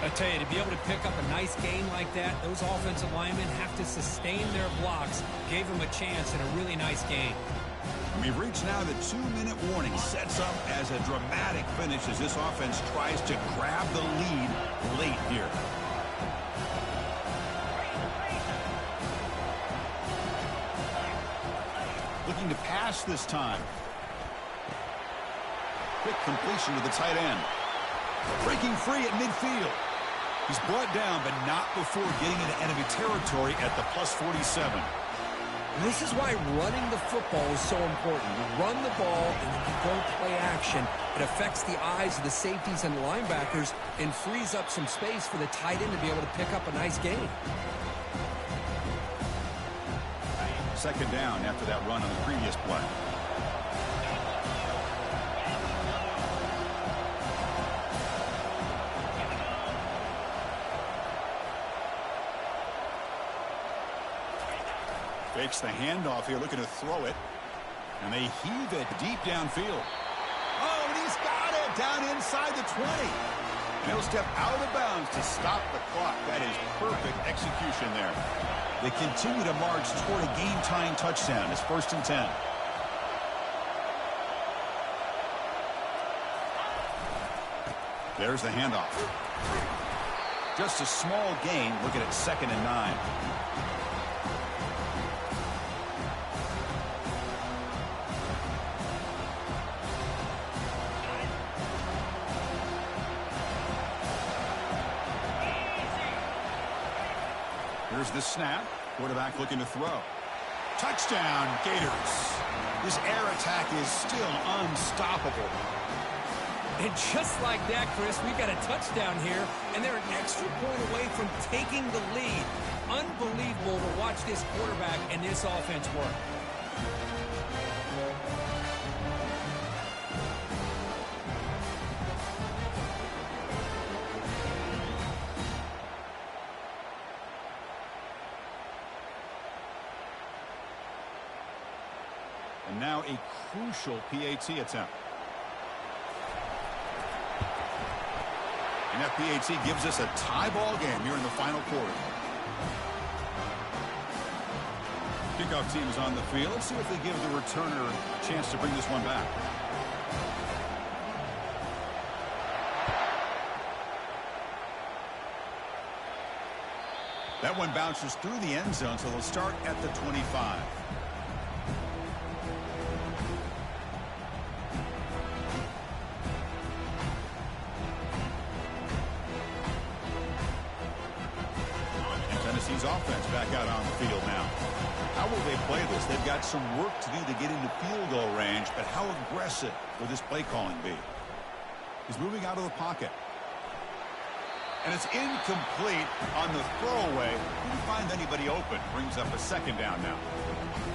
I tell you, to be able to pick up a nice gain like that, those offensive linemen have to sustain their blocks. Gave them a chance and a really nice gain. We've reached now the 2-minute warning. Sets up as a dramatic finish as this offense tries to grab the lead late here. Looking to pass this time. Quick completion to the tight end. Breaking free at midfield. He's brought down, but not before getting into enemy territory at the +47. And this is why running the football is so important. You run the ball, and then you don't play action. It affects the eyes of the safeties and the linebackers and frees up some space for the tight end to be able to pick up a nice gain. Second down after that run on the previous play. Fakes the handoff here, looking to throw it. And they heave it deep downfield. Oh, and he's got it down inside the 20. And he'll step out of bounds to stop the clock. That is perfect execution there. They continue to march toward a game-tying touchdown. It's 1st and 10. There's the handoff. Just a small gain. Looking at 2nd and 9. Here's the snap. Quarterback looking to throw. Touchdown, Gators. This air attack is still unstoppable. And just like that, Chris, we've got a touchdown here, and they're an extra point away from taking the lead. Unbelievable to watch this quarterback and this offense work. And now a crucial PAT attempt. And that PAT gives us a tie ball game here in the final quarter. Kickoff team is on the field. Let's see if they give the returner a chance to bring this one back. That one bounces through the end zone, so they'll start at the 25. And Tennessee's offense back out on the field now. How will they play this? They've got some work to do to get into field goal range, but how aggressive will this play calling be? He's moving out of the pocket. And it's incomplete on the throwaway. Didn't find anybody open. Brings up a second down now.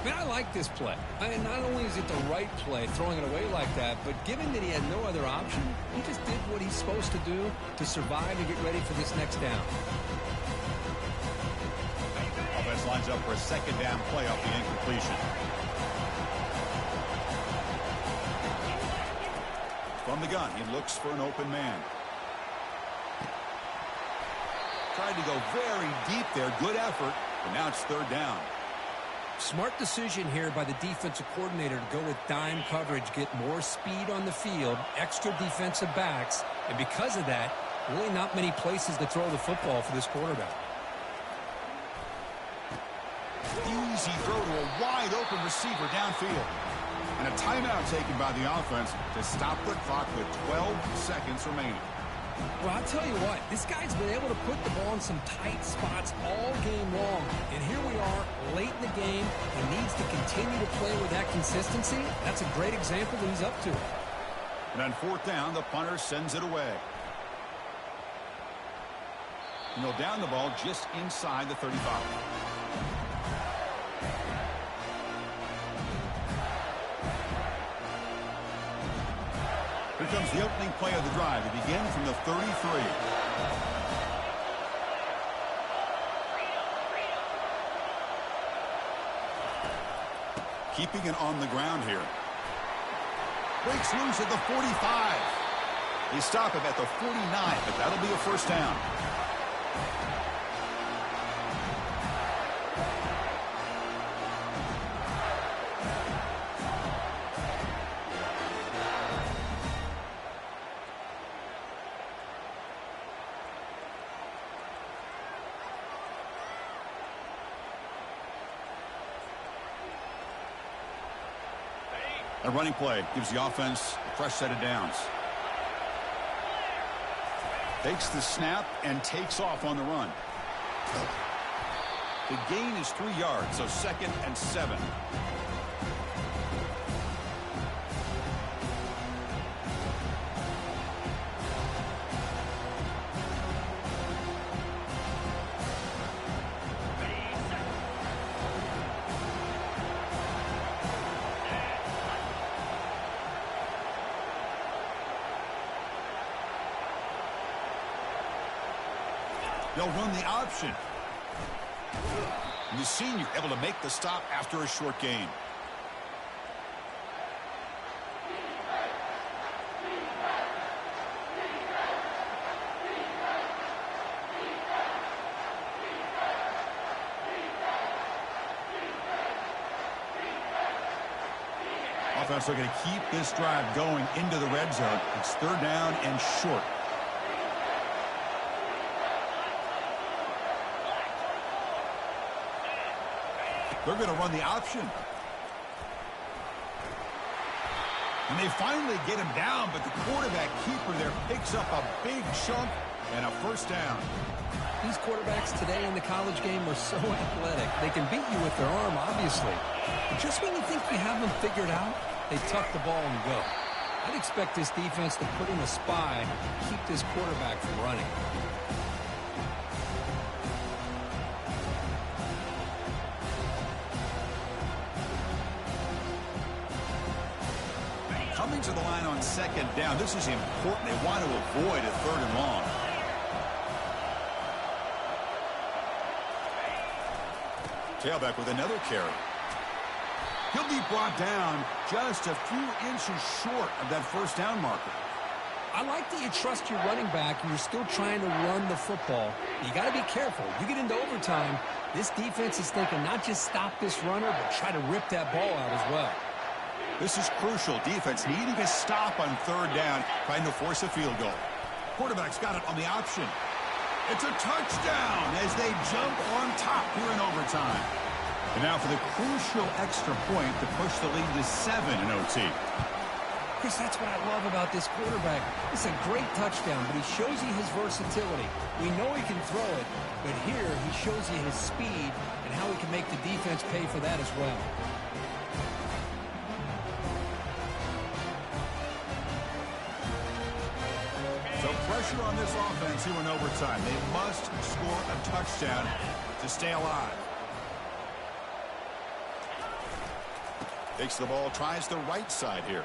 Man, I like this play. I mean, not only is it the right play, throwing it away like that, but given that he had no other option, he just did what he's supposed to do to survive and get ready for this next down. Offense lines up for a second down play off the incompletion. From the gun, he looks for an open man. Tried to go very deep there. Good effort. But now it's third down. Smart decision here by the defensive coordinator to go with dime coverage, get more speed on the field, extra defensive backs, and because of that, really not many places to throw the football for this quarterback. Easy throw to a wide open receiver downfield. And a timeout taken by the offense to stop the clock with 12 seconds remaining. Well, I'll tell you what, this guy's been able to put the ball in some tight spots all game long. And here we are, late in the game. He needs to continue to play with that consistency. That's a great example that he's up to. And on fourth down, the punter sends it away. And he'll down the ball just inside the 35. Here comes the opening play of the drive. It begins from the 33. Keeping it on the ground here. Breaks loose at the 45. They stop him at the 49, but that'll be a first down. A running play gives the offense a fresh set of downs. Takes the snap and takes off on the run. The gain is 3 yards, so 2nd and 7. They'll run the option. And the senior able to make the stop after a short gain. Offense looking to keep this drive going into the red zone. It's third down and short. They're going to run the option. And they finally get him down, but the quarterback keeper there picks up a big chunk and a first down. These quarterbacks today in the college game are so athletic. They can beat you with their arm, obviously. But just when you think you have them figured out, they tuck the ball and go. I'd expect this defense to put in a spy to keep this quarterback from running. Coming to the line on second down. This is important. They want to avoid a third and long. Tailback with another carry. He'll be brought down just a few inches short of that first down marker. I like that you trust your running back and you're still trying to run the football. You got to be careful. You get into overtime, this defense is thinking not just stop this runner, but try to rip that ball out as well. This is crucial. Defense needing a stop on third down, trying to force a field goal. Quarterback's got it on the option. It's a touchdown as they jump on top here in overtime. And now for the crucial extra point to push the lead to 7 in OT. Chris, that's what I love about this quarterback. It's a great touchdown, but he shows you his versatility. We know he can throw it, but here he shows you his speed and how he can make the defense pay for that as well. So pressure on this offense here in overtime. They must score a touchdown to stay alive. Takes the ball, tries the right side here.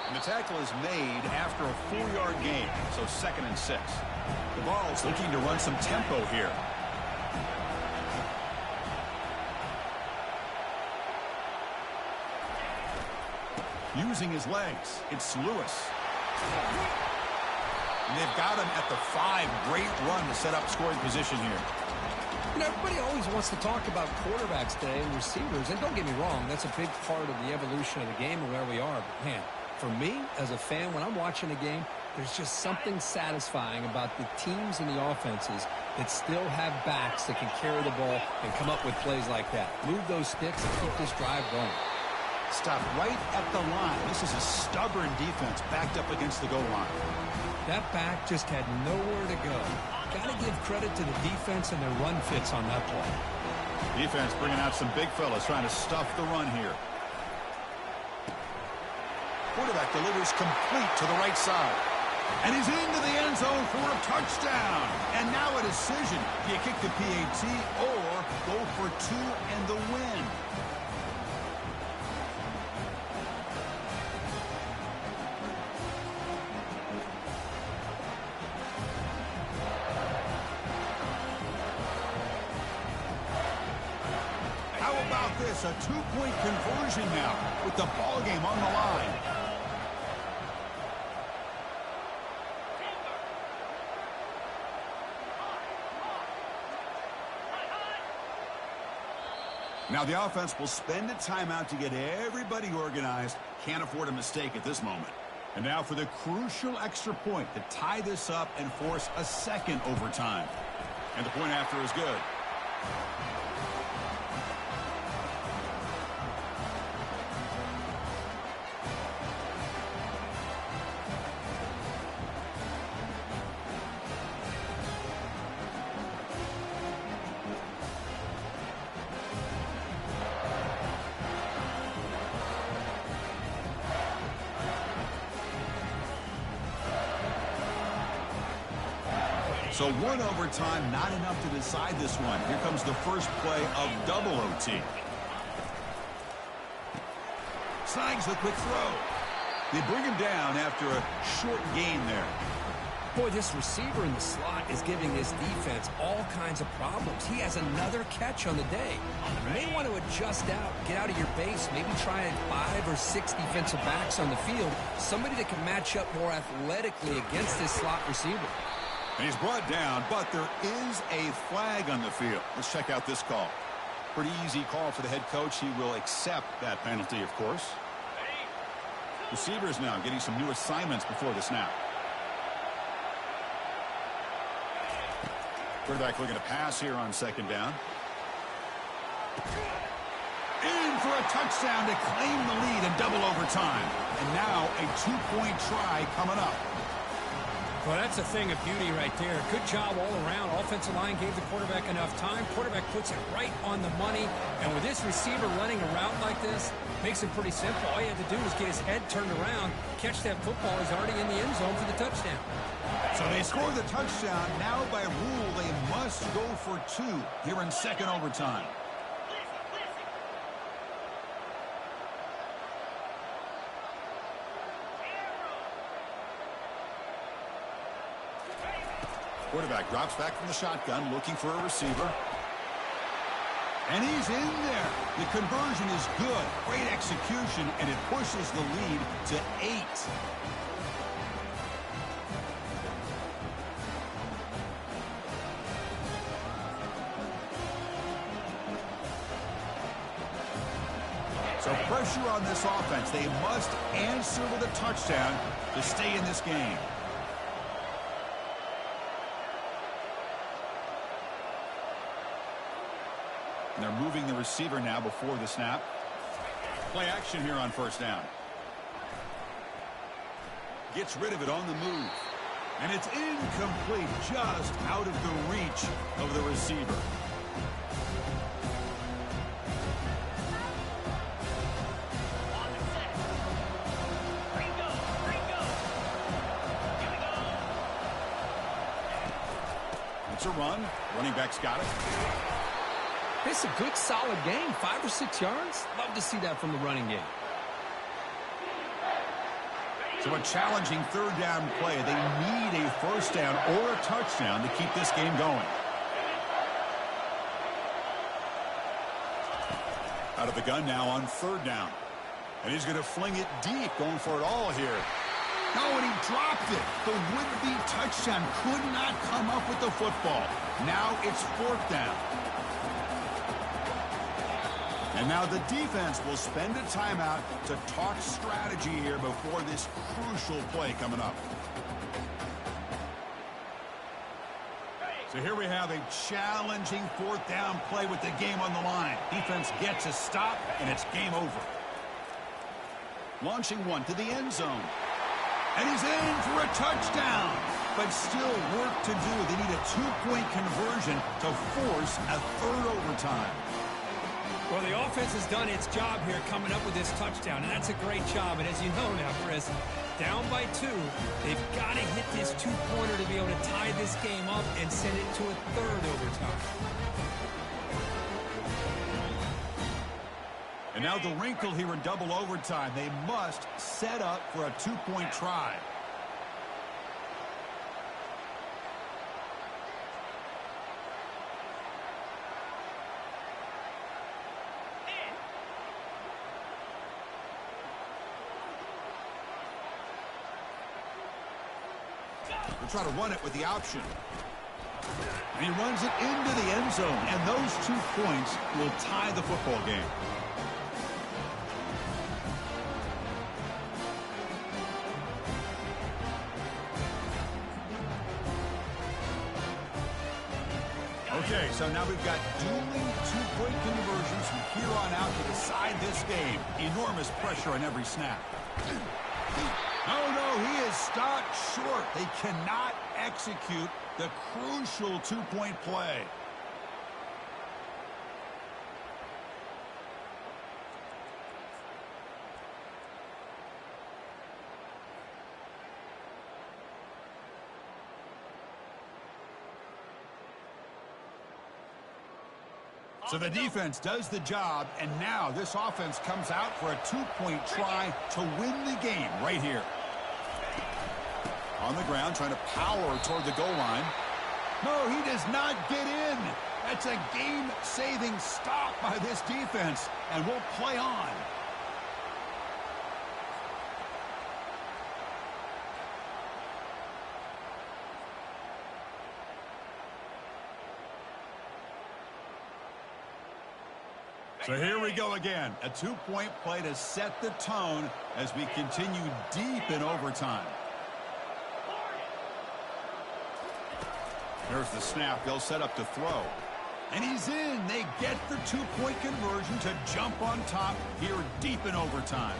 And the tackle is made after a 4-yard gain, so 2nd and 6. The Vols looking to run some tempo here. Using his legs, it's Lewis. And they've got him at the 5. Great run to set up scoring position here. You know, everybody always wants to talk about quarterbacks today and receivers, and don't get me wrong, that's a big part of the evolution of the game and where we are. But, man, for me, as a fan, when I'm watching a game, there's just something satisfying about the teams and the offenses that still have backs that can carry the ball and come up with plays like that. Move those sticks and keep this drive going. Stop right at the line. This is a stubborn defense backed up against the goal line. That back just had nowhere to go. Got to give credit to the defense and their run fits on that play. Defense bringing out some big fellas trying to stuff the run here. Quarterback delivers complete to the right side. And he's into the end zone for a touchdown. And now a decision. Do you kick the PAT or go for 2 and the win? How about this? A 2-point conversion now with the ball game on the line. Now the offense will spend a timeout to get everybody organized. Can't afford a mistake at this moment. And now for the crucial extra point to tie this up and force a 2nd overtime. And the point after is good. So 1 overtime, not enough to decide this one. Here comes the first play of double OT. Snags the quick throw. They bring him down after a short gain there. Boy, this receiver in the slot is giving this defense all kinds of problems. He has another catch on the day. You may want to adjust out, get out of your base, maybe try 5 or 6 defensive backs on the field, somebody that can match up more athletically against this slot receiver. And he's brought down, but there is a flag on the field. Let's check out this call. Pretty easy call for the head coach. He will accept that penalty, of course. Receivers now getting some new assignments before the snap. Quarterback looking to pass here on 2nd down. In for a touchdown to claim the lead in double overtime. And now a 2-point try coming up. Well, that's a thing of beauty right there. Good job all around. Offensive line gave the quarterback enough time. Quarterback puts it right on the money. And with this receiver running a route like this, makes it pretty simple. All he had to do was get his head turned around, catch that football. He's already in the end zone for the touchdown. So they score the touchdown. Now by rule, they must go for 2 here in 2nd overtime. Quarterback drops back from the shotgun, looking for a receiver. And he's in there. The conversion is good. Great execution, and it pushes the lead to 8. So pressure on this offense. They must answer with a touchdown to stay in this game. And they're moving the receiver now before the snap. Play action here on first down. Gets rid of it on the move. And it's incomplete, just out of the reach of the receiver. It's a run. Running back's got it. It's a good, solid game. 5 or 6 yards. Love to see that from the running game. So a challenging third down play. They need a first down or a touchdown to keep this game going. Out of the gun now on third down. And he's going to fling it deep, going for it all here. No, and he dropped it. The would-be touchdown could not come up with the football. Now it's fourth down. And now the defense will spend a timeout to talk strategy here before this crucial play coming up. So here we have a challenging fourth down play with the game on the line. Defense gets a stop, and it's game over. Launching one to the end zone. And he's in for a touchdown. But still work to do. They need a 2-point conversion to force a third overtime. Well, the offense has done its job here coming up with this touchdown, and that's a great job. And as you know now, Chris, down by 2, they've got to hit this 2-pointer to be able to tie this game up and send it to a third overtime. And now the wrinkle here in double overtime. They must set up for a 2-point try. They'll try to run it with the option. And he runs it into the end zone. And those 2 points will tie the football game. Okay, so now we've got dueling 2-point conversions from here on out to decide this game. Enormous pressure on every snap. Oh, no, he is stopped short. They cannot execute the crucial 2-point play. So the defense does the job, and now this offense comes out for a 2-point try to win the game right here. On the ground, trying to power toward the goal line. No, he does not get in. That's a game-saving stop by this defense, and we'll play on. So here we go again. A 2-point play to set the tone as we continue deep in overtime. Here's the snap. They'll set up to throw. And he's in. They get the 2-point conversion to jump on top here deep in overtime.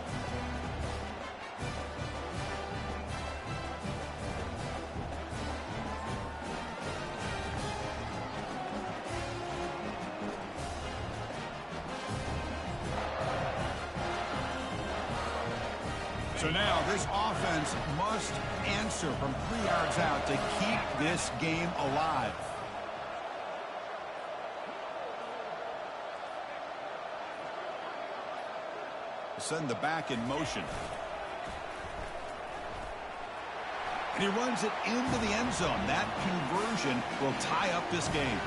So now this offense must answer from 3 yards out to keep this game alive. Send the back in motion. And he runs it into the end zone. That conversion will tie up this game.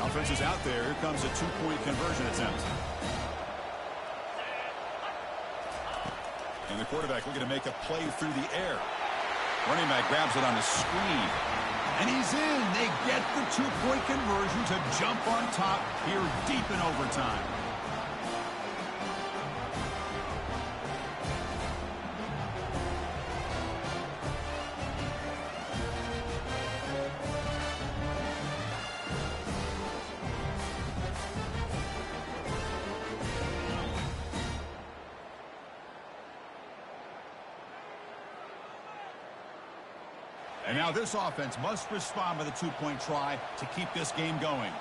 Offense is out there. Here comes a two-point conversion attempt. And the quarterback looking to make a play through the air. Running back grabs it on a screen. And he's in. They get the two-point conversion to jump on top here deep in overtime. And now this offense must respond with a two-point try to keep this game going.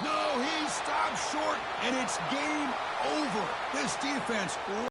No, he stopped short, and it's game over. This defense